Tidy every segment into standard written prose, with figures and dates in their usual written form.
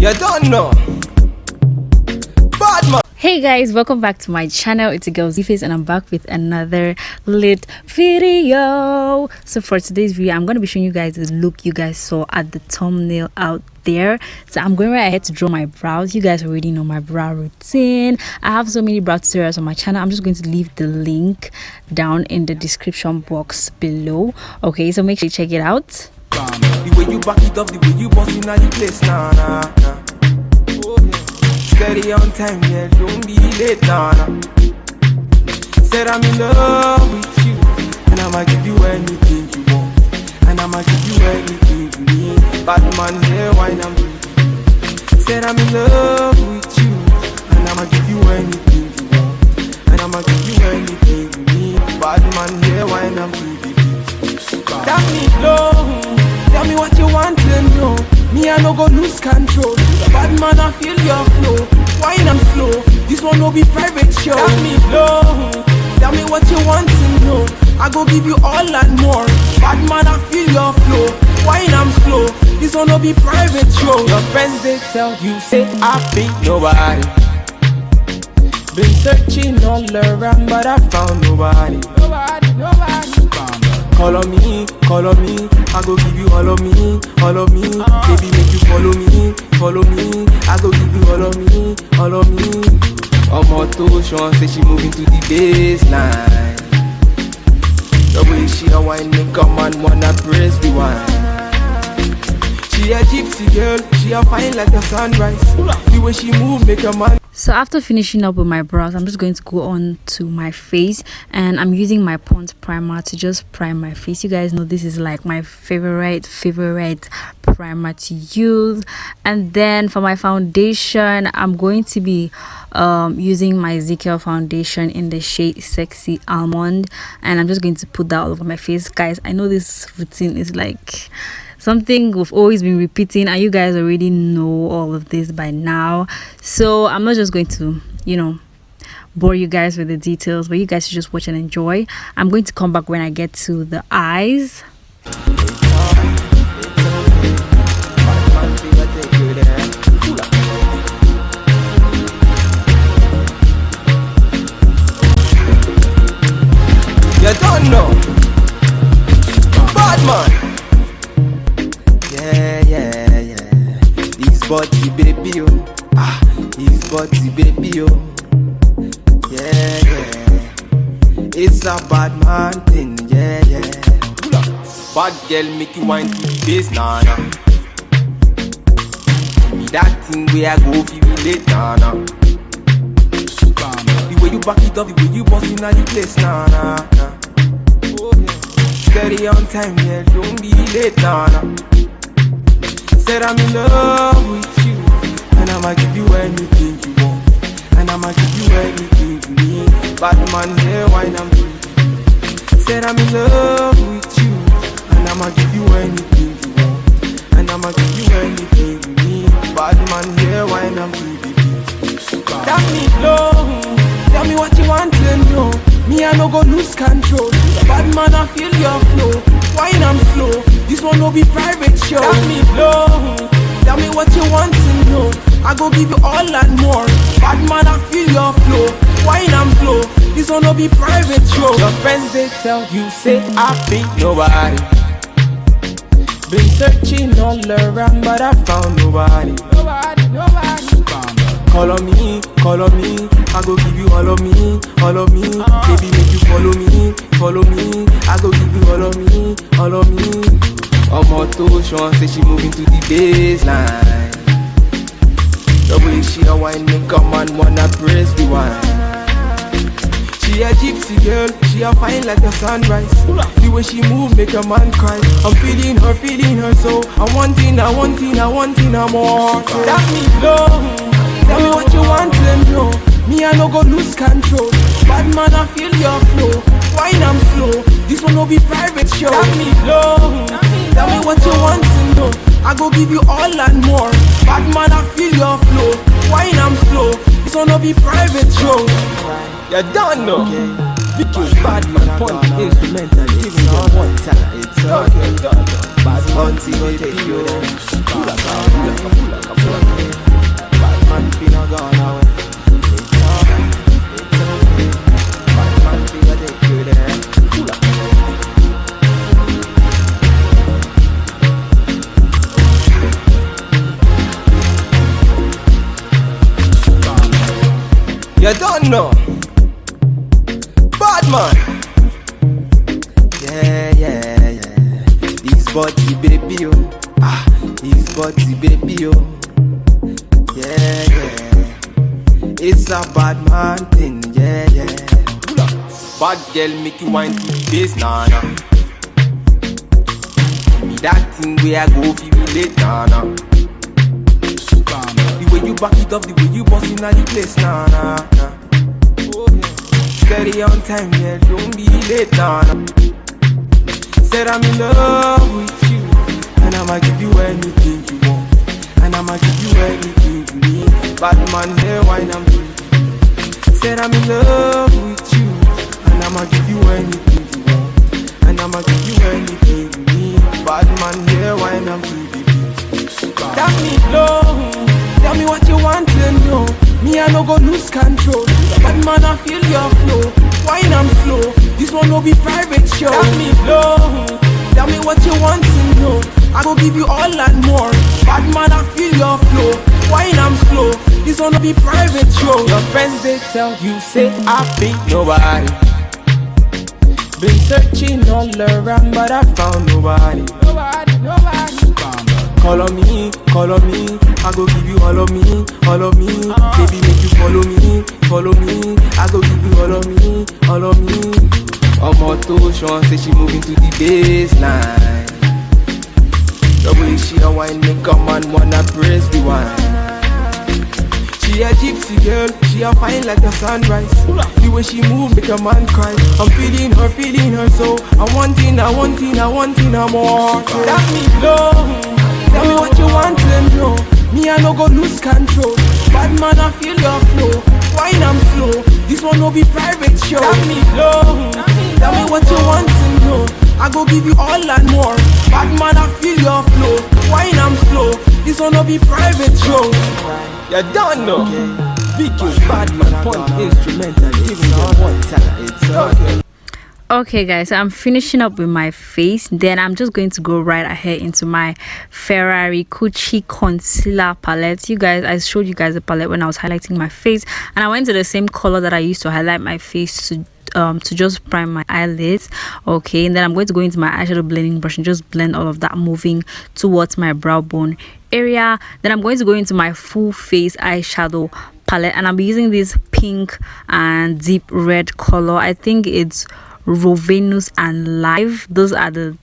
You don't know. Bad man. Hey guys, welcome back to my channel. It's your girl Zface and I'm back with another lit video. So for today's video, I'm going to be showing you guys the look you guys saw at the thumbnail out there. So I'm going right ahead to draw my brows. You guys already know my brow routine. I have so many brow tutorials on my channel. I'm just going to leave the link down in the description box below. Okay, so make sure you check it out. The way you back it up, the way you bust in the place, nah. Steady on time, yeah, don't be late, nah. Said I'm in love with you, and I'ma give you anything you want, and I'ma give you anything you need. Bad man, yeah, why not? Said I'm in love with you, and I'ma give you anything you want, and I'ma give you anything you need. Bad man, yeah, why not? Tell me low, tell me what you want to know. Me, I no go lose control. Bad man, I feel your flow. Wine I'm slow. This one will be private show. Tell me low, tell me what you want to know. I go give you all and more. Bad man, I feel your flow. Wine I'm slow. This one will be private show. Your friends they tell you say I be nobody. Been searching all around, but I found nobody. Nobody. Call on me, I go give you all of me, Baby, make you follow me, I go give you all of me, On my toes, Sean say she moving to the baseline. The way she a wine, make a man wanna press the wine. She a gypsy girl, she a fine like the sunrise. The way she move, make a man. So after finishing up with my brows, I'm just going to go on to my face, and I'm using my Pond's primer to just prime my face. You guys know this is like my favorite primer to use. And then for my foundation, I'm going to be using my Ezekiel foundation in the shade Sexy Almond, and I'm just going to put that all over my face. Guys, I know this routine is like something we've always been repeating, and you guys already know all of this by now, so I'm not just going to bore you guys with the details, but you guys should just watch and enjoy. I'm going to come back when I get to the eyes. You don't know. Bad man. Yeah. His body, baby, oh. His body, baby, oh. Yeah. It's a bad man thing, yeah. Bad girl make you wine to the base, nah. Give me that thing where I go feel late, nah. The way you back it up, the way you bust in the place, nah. Steady on time, yeah, don't be late, nah. Said I'm in love with you, and I'ma give you anything you want, and I'ma give you anything you need. Bad man, yeah, wine I'm doing. Said I'm in love with you, and I'ma give you anything you want, and I'ma give you anything you need. Bad man, yeah, wine I'm doing. Tell me low, tell me what you want to know. Me, I no go lose control. Bad man, I feel your flow. Wine I'm slow. This one will be private show. Tell me low, tell me what you want to know. I go give you all and more. Bad man, I feel your flow. Wine I'm slow. This one will be private show. Your friends they tell you say I be nobody. Been searching all around, but I found nobody. Nobody. Call on me, I go give you all of me, Baby, make you follow me, I go give you all of me, On my toes, Sean say she moving to the baseline. The way she a wine, make a man wanna press the wine. She a gypsy girl, she a fine like the sunrise. The way she move, make a man cry. I'm feeling her so I'm wanting her more. Tell me low, tell me what you want to know. Me, I no go lose control. Bad man, I feel your flow. Wine I'm slow. This one will be private show. Tell me low, tell me what you want to know. I go give you all and more. Bad man, I feel your flow. Wine I'm slow. This one will be private show. You don't know. Because bad man point the instrumental, giving them one time. It's okay. Bad man, see what they do. don't know. Bad man. Yeah. He's body baby, oh. He's body baby, oh. Yeah. It's a bad man thing, yeah. Bad girl make you wine to the bass, nah. Give me that thing where I go feel late, nah. The way you back it up, the way you bust in the place, nah. Steady on time, yeah, don't be late, nah. Said I'm in love with you, and I'ma give you anything you want, and I'ma give you anything you need. Bad man, here, wine I'm to. Said I'm in love with you, and I'ma give you anything you want, and I'ma give you anything you need. Bad man, here, wine I'm to the beat. Tell me low, tell me what you want to know. Me, I no go lose control. Bad man, I feel your flow. Wine I'm slow, this one no be private show. Tell me low, tell me what you want to know. I go give you all and more. Bad man, I feel your flow. Wine I'm slow, this one no be private show. Your friends they tell you say I be nobody. Been searching all around but I found nobody. Call on me, I go give you all of me. Baby make you follow me, I go give you all of me. Omoto Sean say she moving to the baseline. Double she a wine make a man wanna praise the wine. She a gypsy girl, she a fine like the sunrise. The way she move make a man cry. I'm feeling her so I want it more. Tell me low, tell me what you want to know. Me I no go lose control. Bad man I feel your flow. Wine I'm slow, this one no be private show. Tell me low, tell me what you want to know. I go give you all and more. Bad man I feel your flow. Wine I'm slow, this one no be private show. You don't know. VQ's bad man point instrumental. Giving them one time. It's okay. Okay guys, so I'm finishing up with my face, then I'm just going to go right ahead into my Ferrari Gucci concealer palette. You guys, I showed you guys the palette when I was highlighting my face, and I went to the same color that I used to highlight my face to just prime my eyelids. Okay, and then I'm going to go into my eyeshadow blending brush and just blend all of that, moving towards my brow bone area. Then I'm going to go into my full face eyeshadow palette, and I'll be using this pink and deep red color. I think it's Venus and Live. Those are the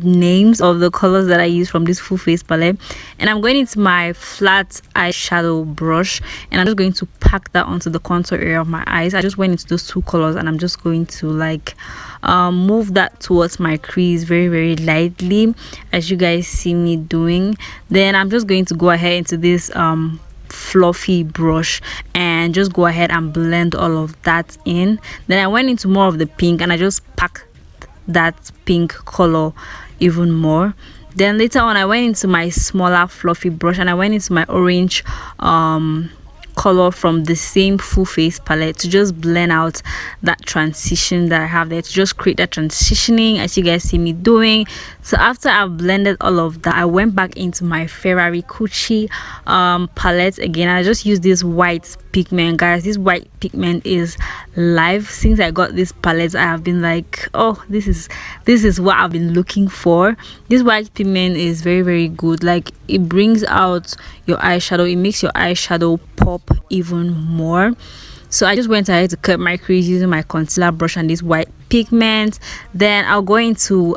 names of the colors that I use from this full face palette. And I'm going into my flat eyeshadow brush, and I'm just going to pack that onto the contour area of my eyes. I just went into those two colors, and I'm just going to like move that towards my crease very lightly, as you guys see me doing. Then I'm just going to go ahead into this fluffy brush and just go ahead and blend all of that in. Then I went into more of the pink, and I just packed that pink color even more. Then later on I went into my smaller fluffy brush, and I went into my orange color from the same full face palette to just blend out that transition that I have there, to just create that transitioning as you guys see me doing. So after I've blended all of that, I went back into my Ferrari Gucci palette again. I just used this white pigment. Guys, this white pigment is live. Since I got this palette, I have been like, oh, this is what I've been looking for. This white pigment is very good. Like, it brings out your eyeshadow, it makes your eyeshadow pop even more. So I just went ahead to cut my crease using my concealer brush and this white pigment. Then I'll go into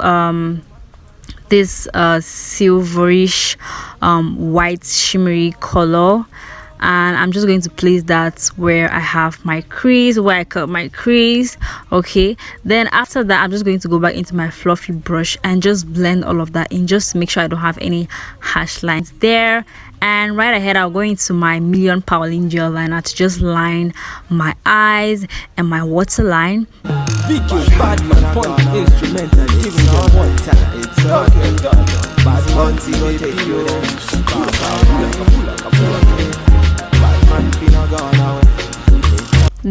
this silverish white shimmery color, and I'm just going to place that where I have my crease, where I cut my crease. Okay, then after that I'm just going to go back into my fluffy brush and just blend all of that in, just to make sure I don't have any harsh lines there. And right ahead I'll go into my Million Powering gel liner to just line my eyes and my waterline. VQ's bad man point instrumental. Giving them one time. It's okay. Bad man till take you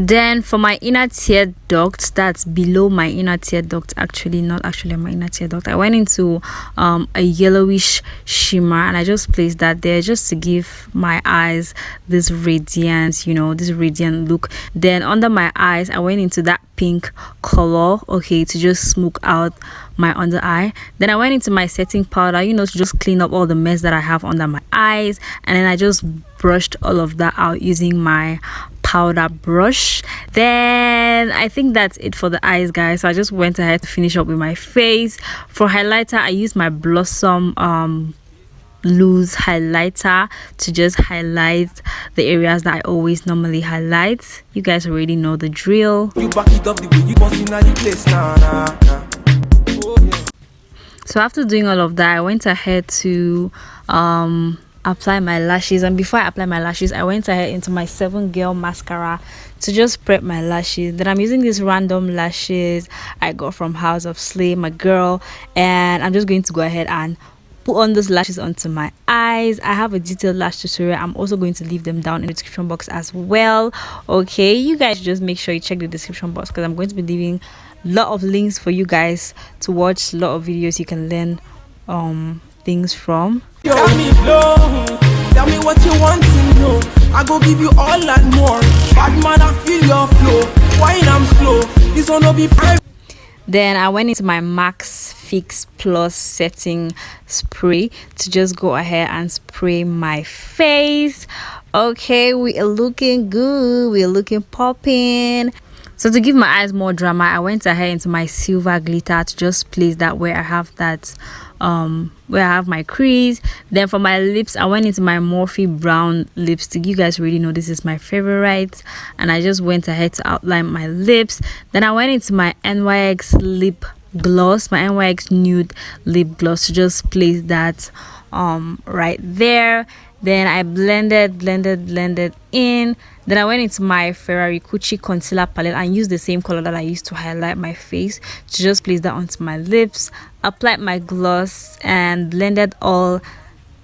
Then for my inner tear duct, that's below my inner tear duct, actually not actually my inner tear duct, I went into a yellowish shimmer, and I just placed that there just to give my eyes this radiance, you know, this radiant look. Then under my eyes I went into that pink color, okay, to just smoke out my under eye. Then I went into my setting powder, you know, to just clean up all the mess that I have under my eyes, and then I just brushed all of that out using my powder brush. Then I think that's it for the eyes, guys. So I just went ahead to finish up with my face. For highlighter, I used my Blossom loose highlighter to just highlight the areas that I always normally highlight. You guys already know the drill. You back it up the way you bossing at the place, So after doing all of that, I went ahead to apply my lashes, and before I apply my lashes, I went ahead into my 7 Girl mascara to just prep my lashes. Then I'm using these random lashes I got from House of Slay, my girl, and I'm just going to go ahead and put on those lashes onto my eyes. I have a detailed lash tutorial. I'm also going to leave them down in the description box as well. Okay, you guys just make sure you check the description box, because I'm going to be leaving a lot of links for you guys to watch, a lot of videos you can learn things from. Tell me what you want to know. I go give you all and more. Bad man, I feel your flow. Wine, I'm slow. This one will be private. Then I went into my Max Fix Plus setting spray to just go ahead and spray my face. Okay, we are looking good, we are looking popping. So to give my eyes more drama, I went ahead into my silver glitter to just place that where I have that where I have my crease. Then for my lips, I went into my Morphe brown lipstick. You guys already know this is my favorite, and I just went ahead to outline my lips. Then I went into my NYX lip gloss, my NYX nude lip gloss, to just place that right there. Then I blended in. Then I went into my Ferrari Cucci concealer palette and used the same color that I used to highlight my face to just place that onto my lips. Applied my gloss and blended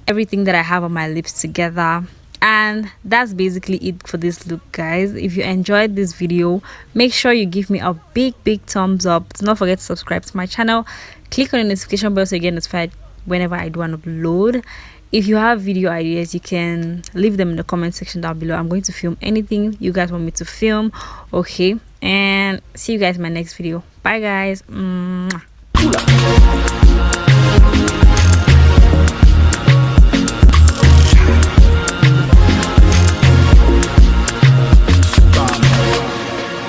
everything that I have on my lips together. And that's basically it for this look, guys. If you enjoyed this video, make sure you give me a big thumbs up. Do not forget to subscribe to my channel. Click on the notification bell so you get notified whenever I do an upload. If you have video ideas, you can leave them in the comment section down below. I'm going to film anything you guys want me to film. Okay, and see you guys in my next video. Bye, guys. Mwah.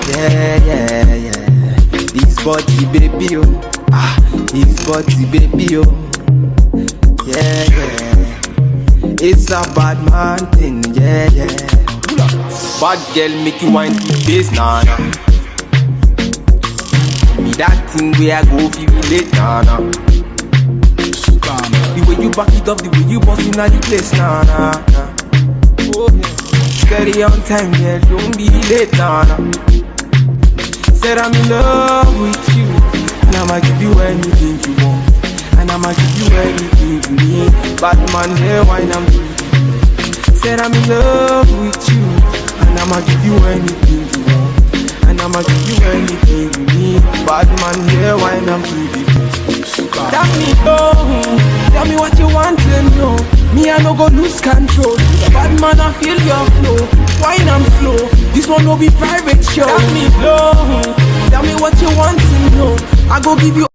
Yeah. This body, baby, oh. This body, baby, oh. Yeah. It's a bad man thing, yeah. Bad girl make you wine to the bass, nah. Be that thing where I go feel late, nah. The way you back it up, the way you bossing at the place, nah. Oh, yeah. Steady on time, yeah, don't be late, nah. Said I'm in love with you, and I'ma give you anything you want, and I'ma give you anything you need. Bad man, here, wine, I'm free. Said I'm in love with you, and I'ma give you anything you want, and I'ma give you anything you need. Bad man, here, wine, I'm free. Tell me what you want to know. Me, I no go lose control. Bad man, I feel your flow. Wine, I'm slow. This one will be private show. Tell me what you want to know. I go give you